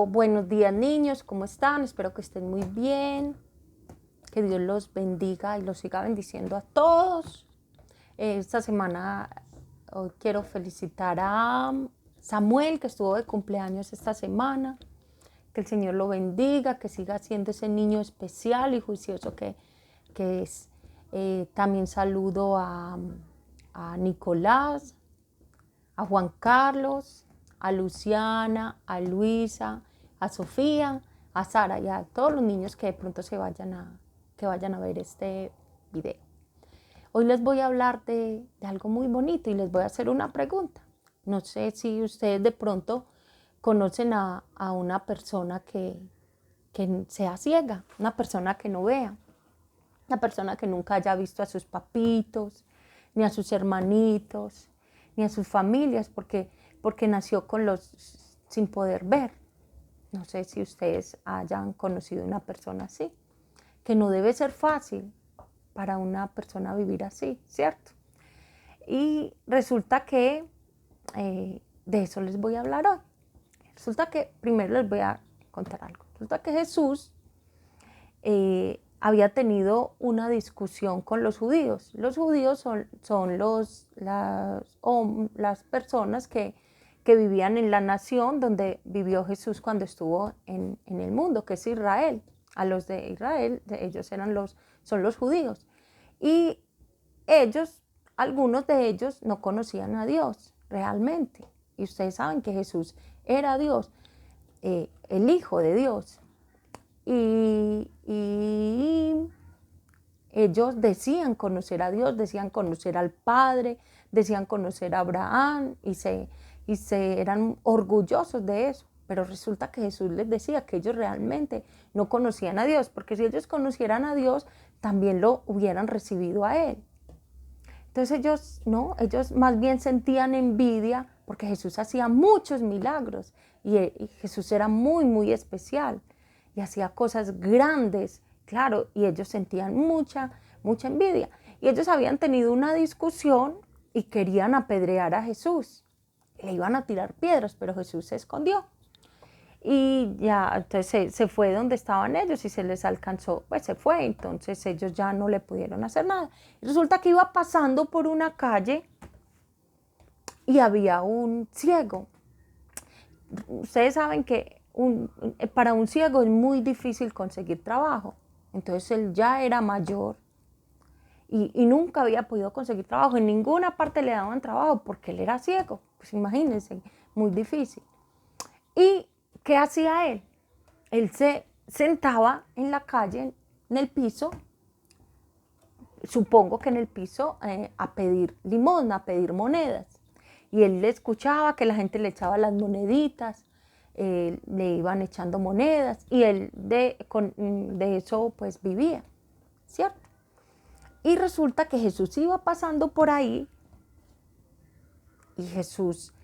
Buenos días, niños, ¿cómo están? Espero que estén muy bien, que Dios los bendiga y los siga bendiciendo a todos. Esta semana hoy quiero felicitar a Samuel, que estuvo de cumpleaños esta semana. Que el Señor lo bendiga, que siga siendo ese niño especial y juicioso que es. También saludo a Nicolás, a Juan Carlos, a Luciana, a Luisa, a Sofía, a Sara y a todos los niños que de pronto vayan a ver este video. Hoy les voy a hablar de algo muy bonito y les voy a hacer una pregunta. No sé si ustedes de pronto conocen a una persona que sea ciega, una persona que no vea, una persona que nunca haya visto a sus papitos, ni a sus hermanitos, ni a sus familias, porque nació sin poder ver. No sé si ustedes hayan conocido una persona así, que no debe ser fácil para una persona vivir así, ¿cierto? Y resulta que de eso les voy a hablar hoy. Resulta que primero les voy a contar algo. Resulta que Jesús había tenido una discusión con los judíos. Los judíos son las personas que vivían en la nación donde vivió Jesús cuando estuvo en el mundo, que es Israel. A los de Israel, ellos son los judíos. Y algunos de ellos no conocían a Dios realmente. Y ustedes saben que Jesús era Dios, el Hijo de Dios. Y ellos decían conocer a Dios, decían conocer al Padre, decían conocer a Abraham y eran orgullosos de eso. Pero resulta que Jesús les decía que ellos realmente no conocían a Dios, porque si ellos conocieran a Dios, también lo hubieran recibido a Él. Entonces ellos más bien sentían envidia porque Jesús hacía muchos milagros y Jesús era muy, muy especial y hacía cosas grandes, claro, y ellos sentían mucha, mucha envidia. Y ellos habían tenido una discusión y querían apedrear a Jesús. Le iban a tirar piedras, pero Jesús se escondió. Y ya, entonces se fue donde estaban ellos y se les alcanzó, pues se fue, entonces ellos ya no le pudieron hacer nada. Y resulta que iba pasando por una calle y había un ciego. Ustedes saben que para un ciego es muy difícil conseguir trabajo. Entonces él ya era mayor y nunca había podido conseguir trabajo. En ninguna parte le daban trabajo porque él era ciego. Pues imagínense, muy difícil. ¿Y qué hacía él? Él se sentaba en la calle, en el piso, supongo que en el piso, a pedir limosna, a pedir monedas. Y él le escuchaba que la gente le echaba las moneditas, le iban echando monedas y él de eso pues vivía, ¿cierto? Y resulta que Jesús iba pasando por ahí y Jesús...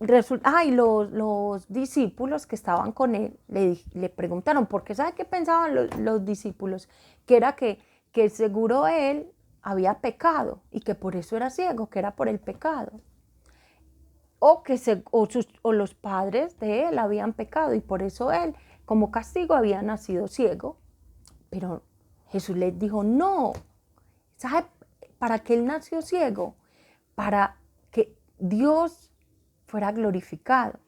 y los discípulos que estaban con él le preguntaron, porque ¿sabe qué pensaban los discípulos? Que era que seguro él había pecado y que por eso era ciego, que era por el pecado. O los padres de él habían pecado y por eso él, como castigo, había nacido ciego. Pero Jesús les dijo, no, ¿sabe para qué él nació ciego? Para que Dios fuera glorificado.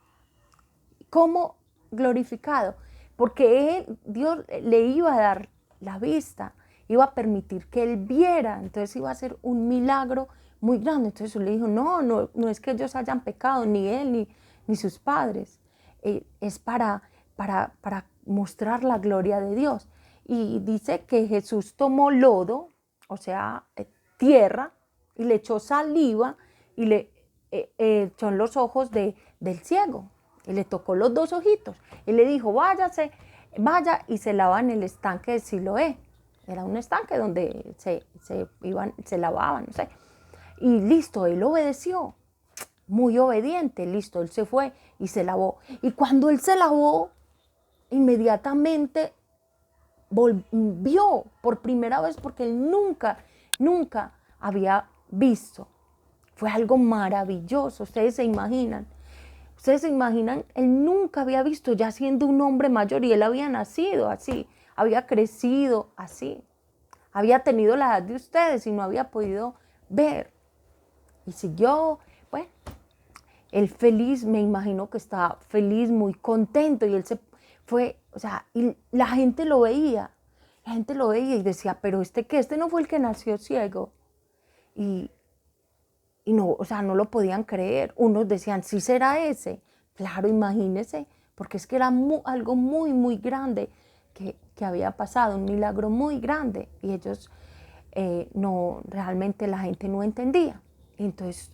¿Cómo glorificado? Porque Dios le iba a dar la vista, iba a permitir que él viera, entonces iba a ser un milagro muy grande. Entonces Jesús le dijo, no es que ellos hayan pecado, ni él ni sus padres, es para mostrar la gloria de Dios. Y dice que Jesús tomó lodo, o sea, tierra, y le echó saliva y le echó en los ojos del ciego. Y le tocó los dos ojitos. Y le dijo, vaya y se lava en el estanque de Siloé. Era un estanque donde se lavaban, no sé. Y listo, él obedeció. Muy obediente, listo, él se fue y se lavó. Y cuando él se lavó, inmediatamente vio por primera vez, porque él nunca había visto. Fue algo maravilloso, ustedes se imaginan. Ustedes se imaginan, él nunca había visto ya siendo un hombre mayor y él había nacido así, había crecido así, había tenido la edad de ustedes y no había podido ver. Y siguió, bueno, él feliz, me imagino que estaba feliz, muy contento y él se fue, o sea, y la gente lo veía y decía, pero este no fue el que nació ciego. Y no, o sea, no lo podían creer. Unos decían, sí será ese. Claro, imagínense, porque es que era algo muy, muy grande que había pasado, un milagro muy grande. Y ellos, no, realmente la gente no entendía. Entonces,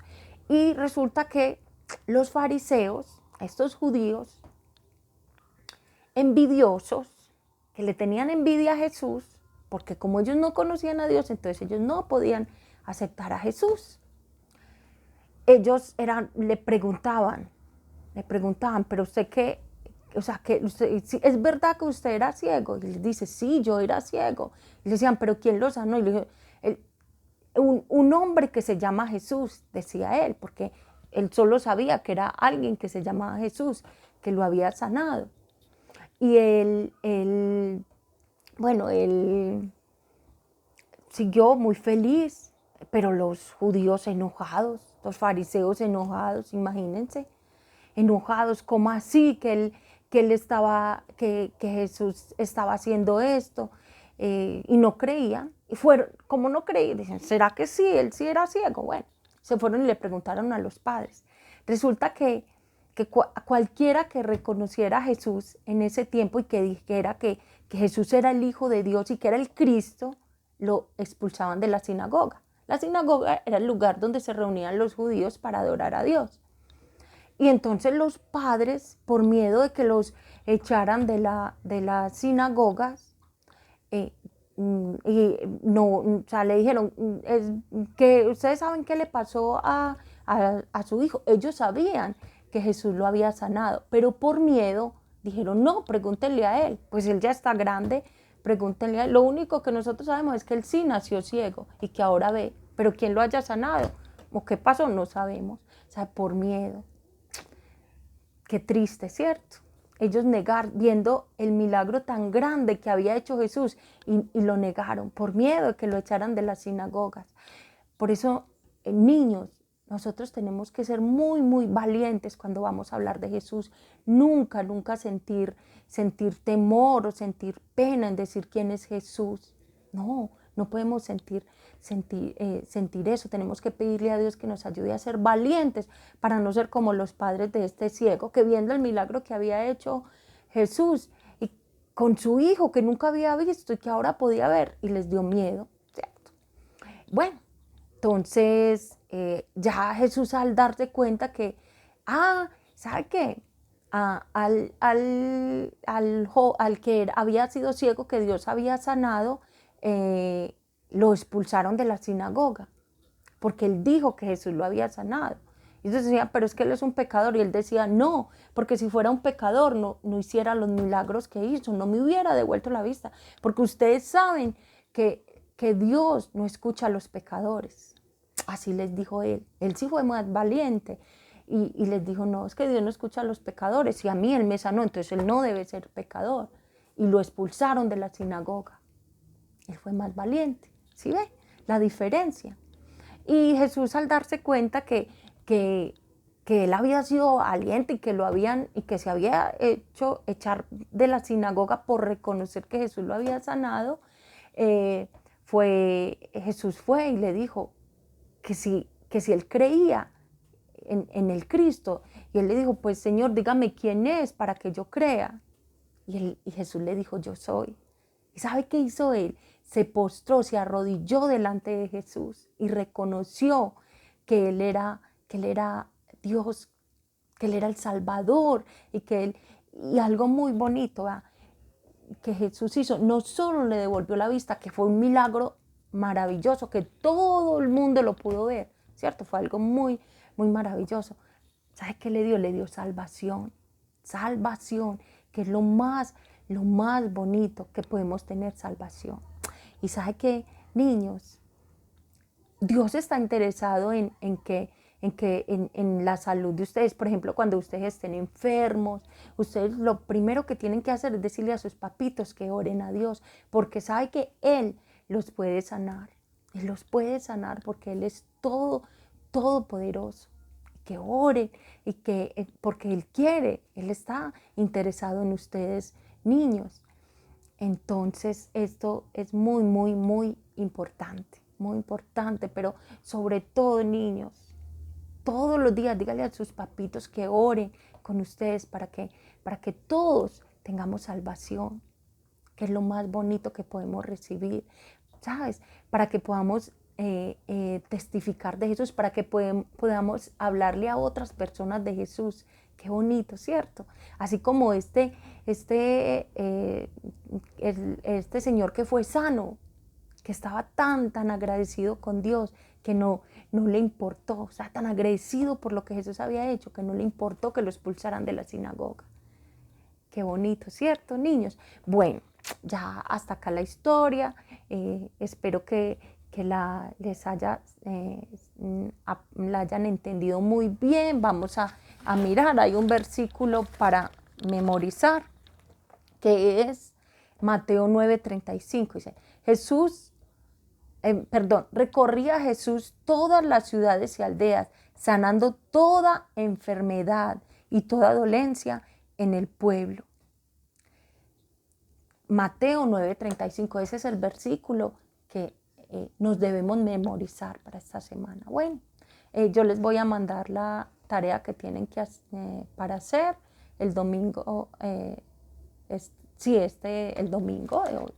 y resulta que los fariseos, estos judíos envidiosos, que le tenían envidia a Jesús, porque como ellos no conocían a Dios, entonces ellos no podían aceptar a Jesús. Ellos le preguntaban, pero usted qué, o sea, que ¿es verdad que usted era ciego? Y les dice, sí, yo era ciego. Y le decían, pero ¿quién lo sanó? Y le dijo, un hombre que se llama Jesús, decía él, porque él solo sabía que era alguien que se llamaba Jesús, que lo había sanado. Y bueno, él siguió muy feliz, pero los judíos enojados, los fariseos enojados, imagínense, enojados, ¿cómo así que Jesús estaba haciendo esto? Y no creían, y fueron, como no creían, dicen, ¿será que sí? Él sí era ciego. Bueno, se fueron y le preguntaron a los padres. Resulta que cualquiera que reconociera a Jesús en ese tiempo y que dijera que Jesús era el Hijo de Dios y que era el Cristo, lo expulsaban de la sinagoga. La sinagoga era el lugar donde se reunían los judíos para adorar a Dios. Y entonces los padres, por miedo de que los echaran de las sinagogas, y no, o sea, le dijeron, que ustedes saben qué le pasó a su hijo. Ellos sabían que Jesús lo había sanado, pero por miedo dijeron, no, pregúntenle a él, pues él ya está grande, pregúntenle a él. Lo único que nosotros sabemos es que él sí nació ciego y que ahora ve, pero quién lo haya sanado o qué pasó no sabemos, o sea, por miedo. Qué triste, ¿cierto? Ellos viendo el milagro tan grande que había hecho Jesús y lo negaron por miedo de que lo echaran de las sinagogas. Por eso, niños, nosotros tenemos que ser muy, muy valientes cuando vamos a hablar de Jesús. Nunca, nunca sentir temor o sentir pena en decir quién es Jesús. No, no podemos sentir eso. Tenemos que pedirle a Dios que nos ayude a ser valientes para no ser como los padres de este ciego, que viendo el milagro que había hecho Jesús y con su hijo que nunca había visto y que ahora podía ver, y les dio miedo, ¿cierto? Bueno, entonces ya Jesús, al darse cuenta que, ¿sabe qué? Al que había sido ciego, que Dios había sanado, lo expulsaron de la sinagoga, porque él dijo que Jesús lo había sanado. Y entonces decía, pero es que él es un pecador. Y él decía, no, porque si fuera un pecador no hiciera los milagros que hizo, no me hubiera devuelto la vista. Porque ustedes saben que Dios no escucha a los pecadores. Así les dijo él. Él sí fue más valiente. Y les dijo, no, es que Dios no escucha a los pecadores. Y a mí él me sanó, entonces él no debe ser pecador. Y lo expulsaron de la sinagoga. Él fue más valiente. ¿Sí ve la diferencia? Y Jesús, al darse cuenta que él había sido valiente y que se había hecho echar de la sinagoga por reconocer que Jesús lo había sanado, Jesús fue y le dijo que si él creía en el Cristo. Y él le dijo, pues Señor, dígame quién es para que yo crea. Y Jesús le dijo, yo soy. ¿Y sabe qué hizo él? Se postró, se arrodilló delante de Jesús y reconoció que él era Dios, que él era el Salvador y algo muy bonito, ¿verdad?, que Jesús hizo. No solo le devolvió la vista, que fue un milagro maravilloso, que todo el mundo lo pudo ver, ¿cierto? Fue algo muy, muy maravilloso. ¿Sabe qué le dio? Le dio salvación. Salvación, que es lo más bonito que podemos tener, salvación. Y sabe que, niños, Dios está interesado en que en la salud de ustedes. Por ejemplo, cuando ustedes estén enfermos, ustedes lo primero que tienen que hacer es decirle a sus papitos que oren a Dios, porque sabe que Él los puede sanar. Él los puede sanar porque Él es todopoderoso. Que oren y porque Él quiere, Él está interesado en ustedes, niños. Entonces, esto es muy, muy, muy importante, pero sobre todo, niños, todos los días dígale a sus papitos que oren con ustedes para que todos tengamos salvación, que es lo más bonito que podemos recibir, ¿sabes? Para que podamos testificar de Jesús, para que podamos hablarle a otras personas de Jesús. Qué bonito, ¿cierto? Así como este señor que fue sano, que estaba tan agradecido con Dios, que no le importó, o sea, tan agradecido por lo que Jesús había hecho, que no le importó que lo expulsaran de la sinagoga. Qué bonito, ¿cierto, niños? Bueno, ya hasta acá la historia. Espero que la hayan entendido muy bien. Vamos a mirar, hay un versículo para memorizar, que es Mateo 9:35. Dice, recorría Jesús todas las ciudades y aldeas, sanando toda enfermedad y toda dolencia en el pueblo. Mateo 9:35, ese es el versículo que nos debemos memorizar para esta semana. Bueno, yo les voy a mandar la tarea que tienen para hacer el domingo, el domingo de hoy,